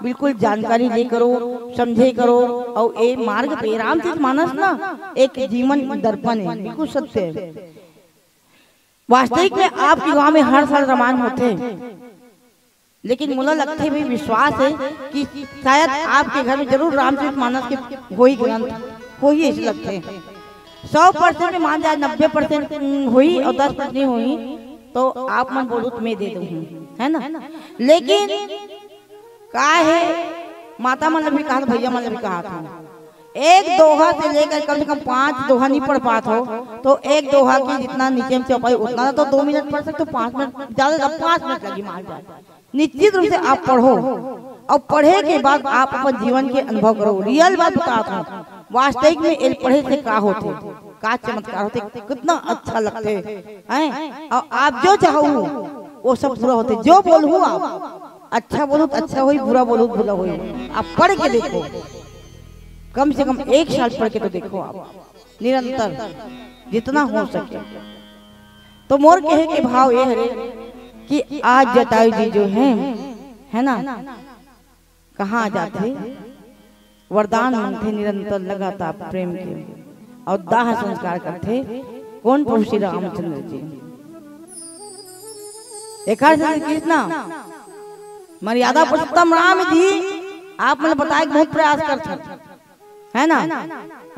बिल्कुल जानकारी ले करो, समझे करो। और ए मार्ग पे रामचरितमानस ना एक जीवन दर्पण है, बिल्कुल सत्य है। वास्तविक में आपके गांव में हर साल रामायण होते हैं, लेकिन मुझे लगते भी विश्वास है कि शायद आपके घर में जरूर रामचरितमानस के हुई ग्रंथ हुई, ऐसे लगते हैं। 100% में मान जाए 90% हुई और 10% हुई तो आप मन बोलो तो मैं दे दूँ, है ना। लेकिन का है माता मन भी कहा, भैया मन भी कहा था, एक दोहा से लेकर कम से कम 5 दोहा नहीं पढ़ पाते हो तो एक दोहा की जितना नीचे में चौपाई उतना तो 2 मिनट पढ़ सकते हो, 5 मिनट ज्यादा 5 मिनट लगी मान जाए। निश्चित रूप से आप पढ़ो और पढ़े के बाद आप अपन जीवन के अनुभव करो। रियल बात बताता हूँ, वास्तविक में पढ़े से का होते, का चमत्कार होते, कितना अच्छा लगते हैं। और आप जो चाहो वो सब पूरा होते। जो बोलूँ आप अच्छा बोलो तो अच्छा हुई, बुरा बोलो तो बुरा हुई। आप पढ़ के देखो, कम से कम 1 साल पढ़ के तो देखो आप, निरंतर जितना हो सके। तो मोर कहे के भाव ये है कि आज जटायु जी जो है ना, कहाँ जाते वरदान मांगते निरंतर लगातार प्रेम के और दाह संस्कार करते। कौन प्रभु श्री रामचंद्र जी। एक कृष्णा मर्यादा पुरुषोत्तम राम जी आप मैंने बताया बहुत प्रयास करते, है ना।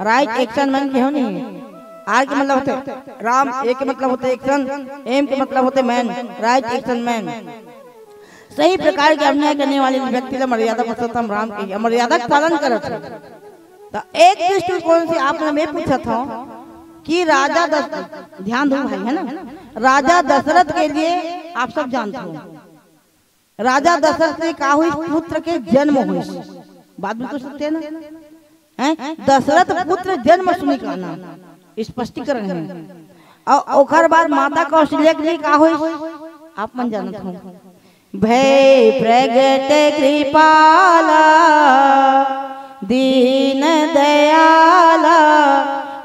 राइट एक्शन मैन के हो नहीं, आर के मतलब होते राम, ए के मतलब होते एक्शन, एम के मतलब होते मैन, राइट एक्शन मैन। सही प्रकार के अभिनय करने वाले व्यक्ति ने मर्यादा पुरुषोत्तम राम की मर्यादा का पालन करते। तो एक दृष्टिकोण से आपने मैं पूछा था कि राजा दशरथ, ध्यान दो भाई, है ना, राजा दशरथ के लिए आप सब जानते हो, राजा दशरथ ने कहा हुई पुत्र के जन्म हुई, बात भी तो सकते हैं ना, है दशरथ पुत्र जन्म सुनी का ना स्पष्टीकरण है। और ओकर बाद माता कौशल्या के लिए कहा हुई आप मन जानत हो, भय प्रगट कृपाला दीन दयाला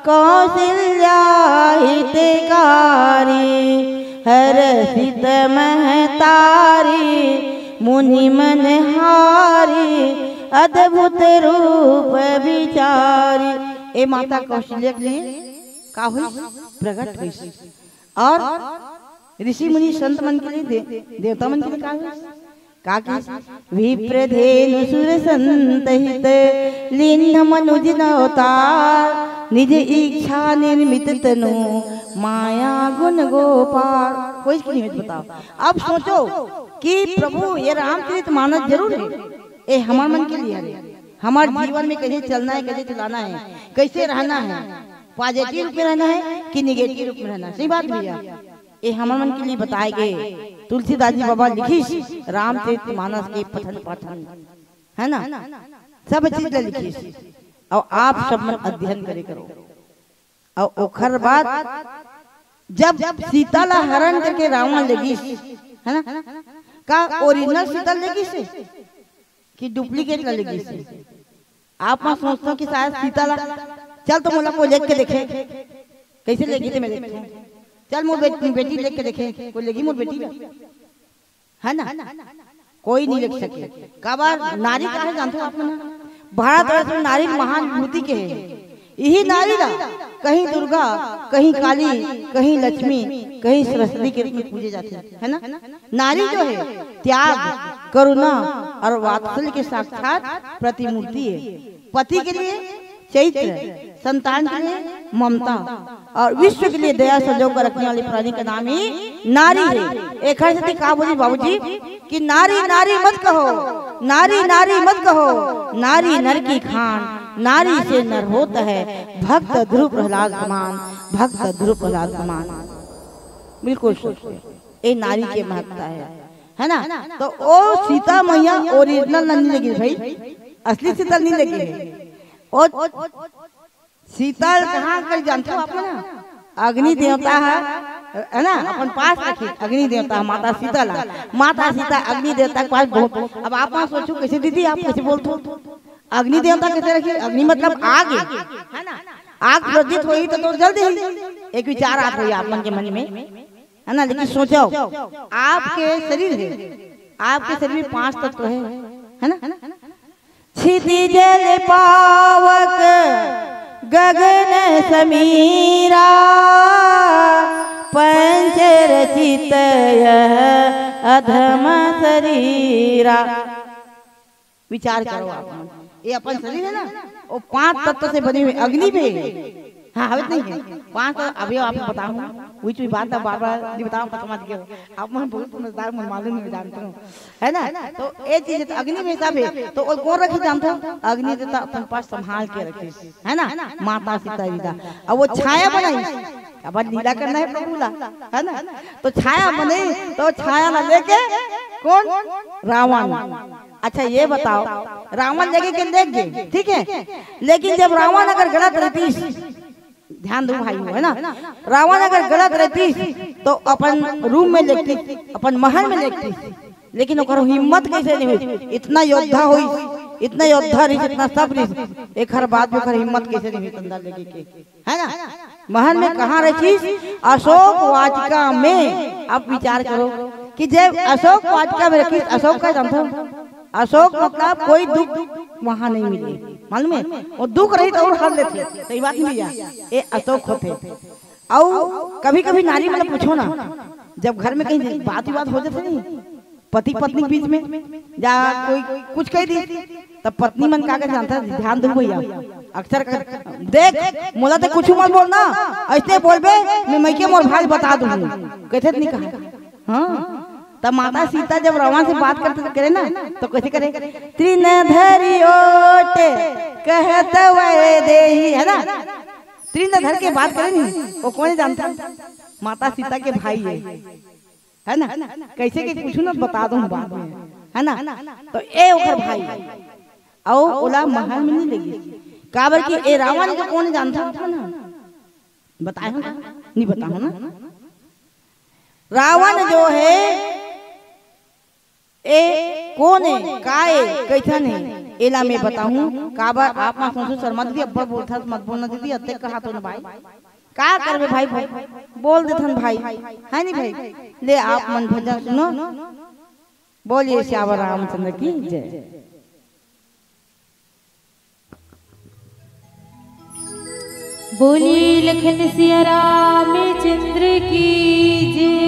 कौशल्या हितकारी हर्षित महतारी मुनि मनहारी अद्भुत रूप विचारी। ए माता कौशल्या के लिए का हुई प्रकट हुई और ऋषि मुनि संत मन के लिए देवता मन के लिए का विप्रधेनु सुर संत हित लीन मनुज अवतार निज इच्छा निर्मित तनु माया गुण गोपाल। कोई इसकी निमित्त बताओ। अब सोचो कि प्रभु ये रामचरितमानस जरूर है, ये हमारे मन के लिए है, हमारे जीवन में कैसे चलना है, कैसे चलाना है, कैसे रहना है, पॉजिटिव रूप में रहना है कि निगेटिव रूप में रहना है। सही बात भैया, ये हमारे मन के लिए बताए गए। तुलसीदास जी बाबा लिखी रामचरितमानस के पठन पाठन, है ना, सब चीज लिखी और आप सब मन अध्ययन करे करो। और ओखर बाद जब सीता ला हरण करके रावण लगी, है ना, का ओरिजिनल सीता लगी से कि डुप्लीकेट लगी से। आप मैं सोचता हूँ कि शायद सीता ला चल तो मोला को लेके देखे कैसे लेगी थे, मैं देखूं चल मोर बेटी लेके के देखे, कोई लेगी मोर बेटी, है ना, कोई नहीं लेके सके। काबार नारी का है जानते हो आप ना, भारतवर्ष में नारी महान विभूति के है। यही नारी ना कहीं दुर्गा, कहीं काली, कहीं लक्ष्मी, कहीं सरस्वती के रूप में पूजे जाते हैं, है ना। नारी जो है त्याग, करुणा और वात्सल्य के साक्षात प्रतिमूर्ति है। पति के लिए चैत्र, संतान के लिए ममता और विश्व के लिए दया सजो कर रखने वाली प्राणी का नाम ही नारी है। एक से कहा बोली बाबूजी कि नारी नारी मत कहो, नारी नारी मत कहो, नारी नर की खान, नारी से नर होता है भक्त ध्रुव प्रहलाद समान, भक्त ध्रुव प्रहलाद समान। बिल्कुल ये नारी के महत्ता है ना। तो ओ सीता मैया ओरिजिनल नहीं लगी भाई, असली सीता नहीं लगी है। और सीता कहाँ कर जानते हो आप ना, अग्नि देवता है ना, अपन पास रखी अग्नि देवता माता सीता ला। माता सीता अग्नि देवता के पास बहुत। अब आप वहाँ सोचो कैसे दीदी, आप कैसे बोलते हो अग्नि देवता कैसे रखी? अग्नि मतलब आग है ना, आग प्रज्वलित हुई तो जल्दी ही एक विचार आप हुई आप मन के मन में, है ना। लेकिन सोचो आपके शरीर है, आपके शरीर में 5 तत्व है ना। क्षिति जल पावक गगन समीरा, पंच रचित अधम शरीरा। विचार करो आप, ये अपन शरीर है ना, वो 5 तत्व से बनी हुई अग्नि पे। हाँ हवे नहीं है 5 तो अभी आपको बताऊँ वही चीज बात बार बार नहीं बताऊँ समझ गए आप। मैं बहुत समझदार, मैं मालूम नहीं जानता हूँ, है ना। तो ये चीज तो अग्नि में सब है, तो कौन रखी जानता हूँ? अग्नि देवता अपन पास संभाल के रखे, है ना, माता सीता जी। अब वो छाया बनाई, अब लीला करना है प्रभु ला, है ना। तो छाया बने, तो छाया ला लेके कौन? रावण। अच्छा ये बताओ, रावण लेके के देख गए, ठीक है, लेकिन जब रावण अगर गलत रहती, ध्यान दो भाई, है ना, रावण अगर गलत रहती तो अपन रूम में लेती, अपन महल में लेती, लेकिन ओकर हिम्मत कैसे नहीं हुई? इतना योद्धा हुई, इतना योद्धा रही, इतना सब रही, एक हर बात में हिम्मत कैसे नहीं हुई अंदर लेके के, है ना। महल में कहाँ रखी? अशोक वाटिका में। आप विचार करो कि जब अशोक वाटिका में रखी, अशोक का जानते हो? अशोक मतलब कोई दुख वहाँ नहीं मिले, मालूम है, वो दुख रही तो और हर लेते, सही बात नहीं भैया, ये अशोक होते। और कभी कभी नारी मतलब पूछो ना, जब घर में कहीं बात हो जाती नहीं, पति पत्नी के बीच में या कोई कुछ कह दी, तब पत्नी मन का जानता है, ध्यान दो भैया, अक्सर देख मोला तो कुछ मत बोलना, ऐसे बोलबे मैं के मोर भाई बता दूंगी, कैसे नहीं कहा। हाँ तब माता सीता जब रावण से बात करते करे ना, तो कैसे करे? तृण धरि ओट कहत वै देहि, है ना। तृण धर के बात करे नहीं, वो कौन जानता? माता सीता के भाई है ना। कैसे के कुछ ना बता दूं बाद में, है ना। तो ए ओकर भाई और ओला महल में नहीं लगी, काबर की ए रावण को कौन जानता था ना, बताए नहीं बताओ ना। रावण जो है ए कौन है, काए कैसन है, एला मैं बताऊं। काबर आप ना सोचो शर्मा दीदी अब्बा बोलता मत बोलना दीदी, अत्ते कहा तो ना भाई, का करबे भाई, बोल देथन भाई, है नहीं भाई। ले आप मन भजन सुनो, बोलिए श्यावर रामचंद्र की जय। बोली लखन सिया रामचंद्र की जय।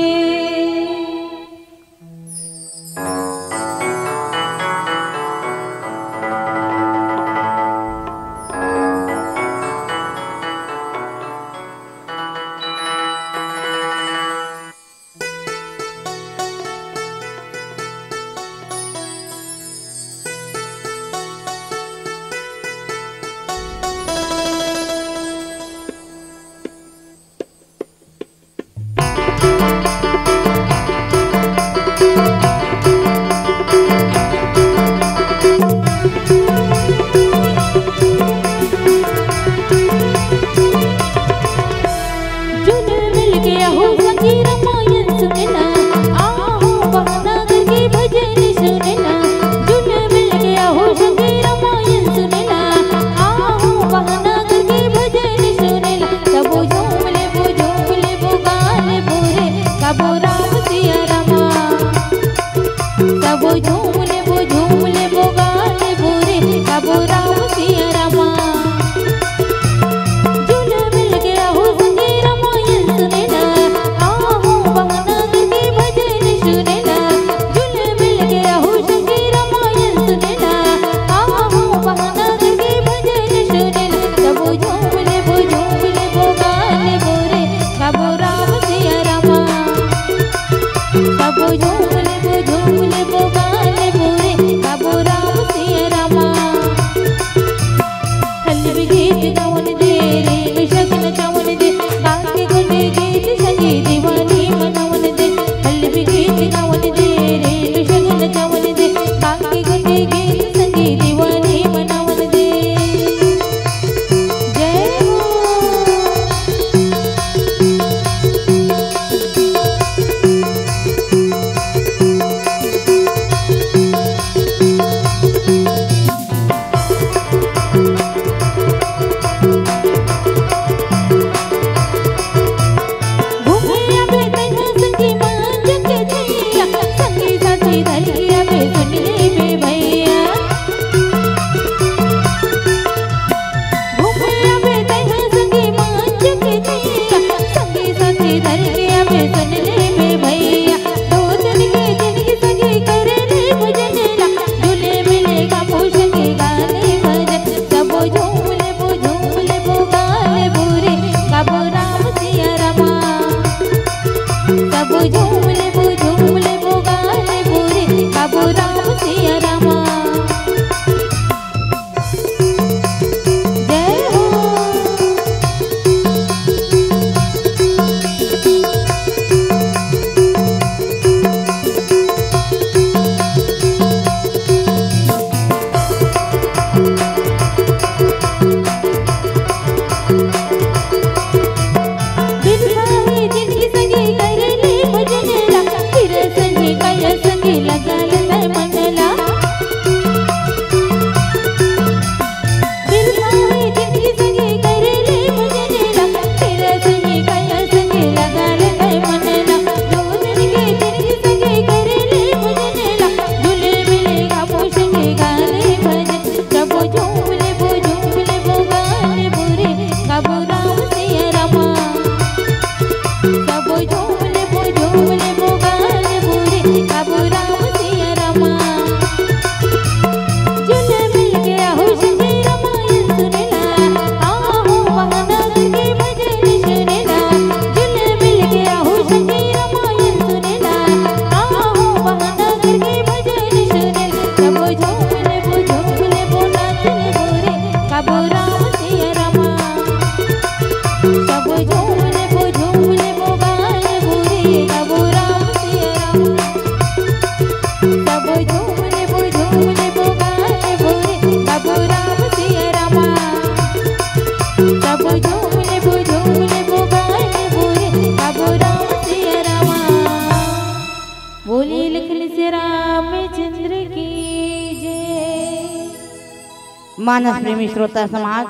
मानस प्रेमी श्रोता समाज,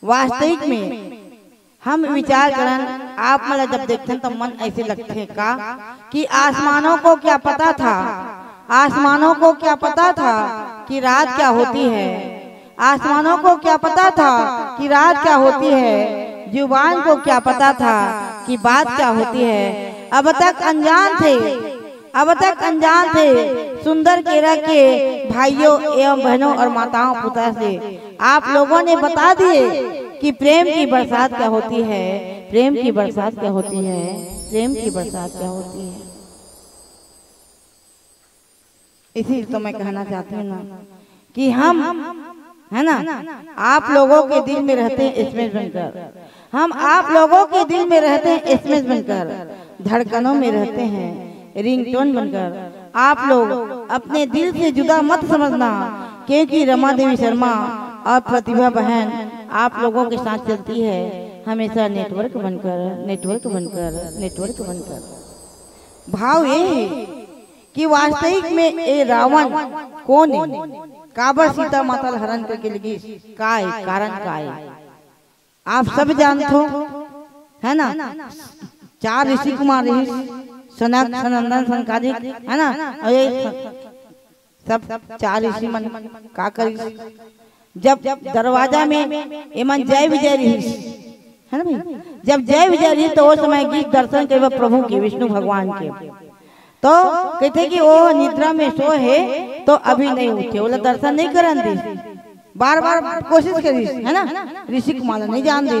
वास्तविक में हम विचार करन आप मला जब देखते हैं तो मन ऐसे लगते हैं का कि आसमानों को क्या पता था, आसमानों को क्या पता था कि रात क्या होती है, आसमानों को क्या पता था कि रात क्या होती है, जुबान को क्या पता था कि बात क्या होती है। अब तक अनजान थे, अब तक अनजान थे सुंदर केरा के भाइयों एवं बहनों और माताओं पुता से आप लोगों ने बता दिए कि प्रेम की बरसात क्या होती है, प्रेम की बरसात क्या होती है, प्रेम की बरसात क्या होती है। इसी तो मैं कहना चाहती हूँ ना कि हम है ना आप लोगों के दिल में रहते हैं एसएमएस बनकर, हम आप लोगों के दिल में रहते हैं एसएमएस बनकर, धड़कनों में रहते हैं रिंगटोन बनकर। आप लोग अपने दिल से जुदा मत समझना, क्योंकि रमा देवी शर्मा और प्रतिभा बहन आप लोगों के साथ चलती है हमेशा नेटवर्क बनकर, नेटवर्क बनकर, नेटवर्क बनकर। भाव ये है कि वास्तविक में ये रावण कौन है, काबर सीता माता हरण करके लगी, का है कारण का है आप सब जानते हो है ना। 4 ऋषि कुमार रही, सनक सनंदन सनकादिक है ना, और ये सब 4 ऋषि मन का करी जब दरवाजा में एमन जय विजय रही है ना भाई, जब जय विजय रही तो वो समय गीत दर्शन के प्रभु के विष्णु भगवान के, तो कहते कि वो निद्रा में सो है तो अभी नहीं उठे, बोला दर्शन नहीं करन दी, बार बार कोशिश करी है ना, ऋषि कुमार नहीं जान दी,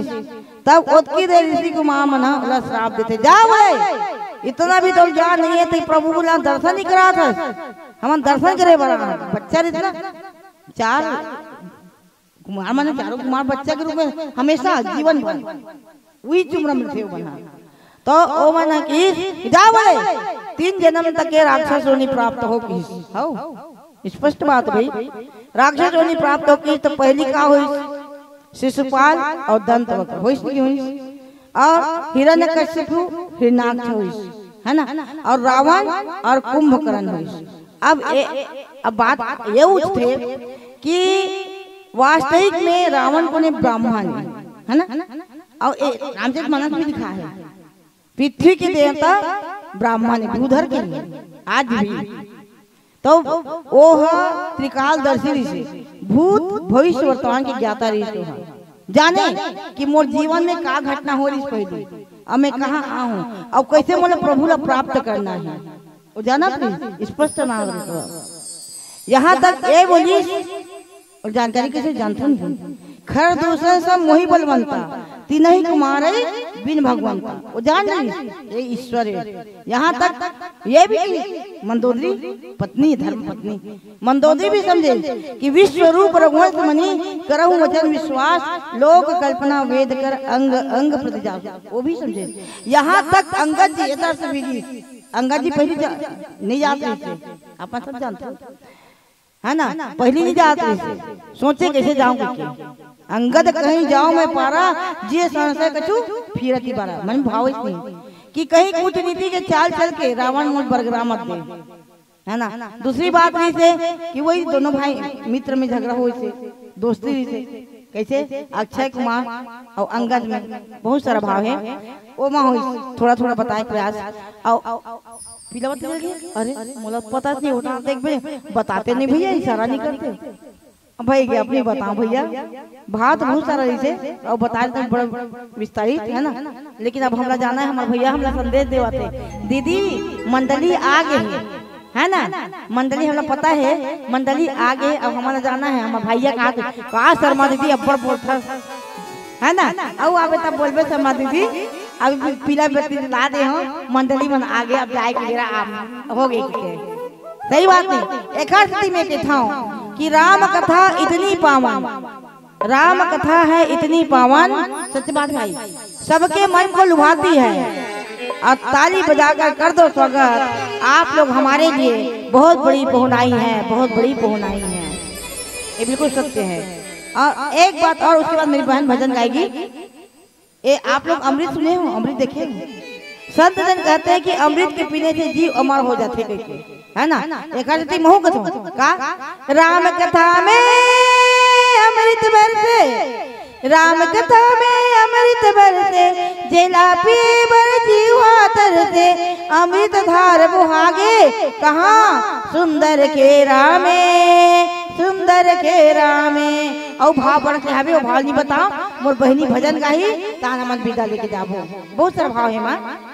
तब ओतकी दे ऋषि कुमार मना बोला श्राप देते, जा भाई इतना भी तो जा नहीं है तो प्रभु बोला दर्शन नहीं करा था, हम दर्शन करे बड़ा बच्चा इतना 4 कुमार माने 4 कुमार बच्चा के रूप में हमेशा जीवन भर वही चुमरा में थे बना, तो ओ मना की जा बोले 3 जन्म तक के राक्षस योनि प्राप्त हो की हो, स्पष्ट बात भाई, राक्षस योनि प्राप्त हो की तो पहली का हुई शिशुपाल और दंतवक्र हुई, और हिरण्यकशिपु हिरण्याक्ष हुई है ना, और रावण और कुंभकर्ण हुई। अब बात ये उठते कि वास्तविक में रावण को ने ब्राह्मण है ना, और रामचरितमानस में लिखा है पृथ्वी के देवता ब्राह्मण भूधर के लिए आज भी, तो वो त्रिकालदर्शी ऋषि, भूत भविष्य वर्तमान के ज्ञाता ऋषि जाने कि मोर जीवन में का घटना हो रही पहले, अब मैं कहाँ आऊँ, अब कैसे मोला प्रभु ला प्राप्त करना है, वो जाना स्पष्ट नाम यहाँ तक ये बोली और जानकारी कैसे जानते हैं, खर दूसरे सब मोही बलवंता तीनही कुमार बिन भगवंता, वो जान नहीं ये ईश्वर है। यहाँ तक ये भी मंदोदरी पत्नी धर्म पत्नी मंदोदरी भी समझे कि विश्व रूप रघुवंश मणि करहु वचन विश्वास लोक कल्पना वेद कर अंग अंग प्रतिजा, वो भी समझे। यहाँ तक अंगद जी अंगद जी पहले नहीं जाते थे, अपन सब जानते है ना, पहले नहीं जाते थे, सोचे कैसे जाऊं, अंगद कहीं जाओ मैं पारा जे संशय कछु फिरती बारा, मन भाव नहीं कि कहीं कूटनीति के चाल चल के रावण मुझ बरगरा मत दे है ना। दूसरी बात नहीं से कि वही दोनों भाई मित्र में झगड़ा हुई से दोस्ती से, कैसे अक्षय कुमार और अंगद में बहुत सारा भाव है, वो माँ हुई थोड़ा थोड़ा बताए प्रयास। पीला बता अरे मुला पता नहीं होता, देख भैया बताते नहीं भैया, इशारा नहीं करते भैया अपनी बताओ भैया, बात बहुत सारा इसे और बता रहे बड़ा विस्तारित है ना, लेकिन अब हमरा जाना है, हमारे भैया हमरा संदेश देवाते दीदी मंडली आ गए है ना, मंडली हमरा पता है मंडली आ गए, अब हमारा जाना है, हमारे भैया कहा शर्मा दीदी अब्बड़ बोलता है ना, अब आवे तब बोलबे शर्मा दीदी अब पीला व्यक्ति ला दे हो मंडली मन आ गए, अब जाए के मेरा हो गई सही बात नहीं। एक स्थिति में कहता हूँ कि राम कथा इतनी पावन, राम कथा है इतनी पावन, सत्य बात भाई, सबके मन को लुभाती है, और ताली बजाकर कर दो स्वागत, आप लोग हमारे लिए बहुत बड़ी पहुनाई है, बहुत बड़ी पहुनाई है, ये बिल्कुल सत्य है। और एक बात और, उसके बाद मेरी बहन भजन गाएगी। ये आप लोग अमृत सुने हो, अमृत देखे हो, संत जन कहते हैं कि अमृत के पीने से जीव अमर हो जाते है ना। एक महू कथा का राम कथा में अमृत बरसे, राम कथा में अमृत बरसे, जेला पीबर जीवा तरसे, अमृत धार बुहागे कहाँ सुंदर के रामे, सुंदर के रामे। और भाव बढ़ के हवे, भाव नहीं बताओ मोर बहनी भजन गाही ताना मन विदा लेके जाबो। बहुत सारा भाव है माँ।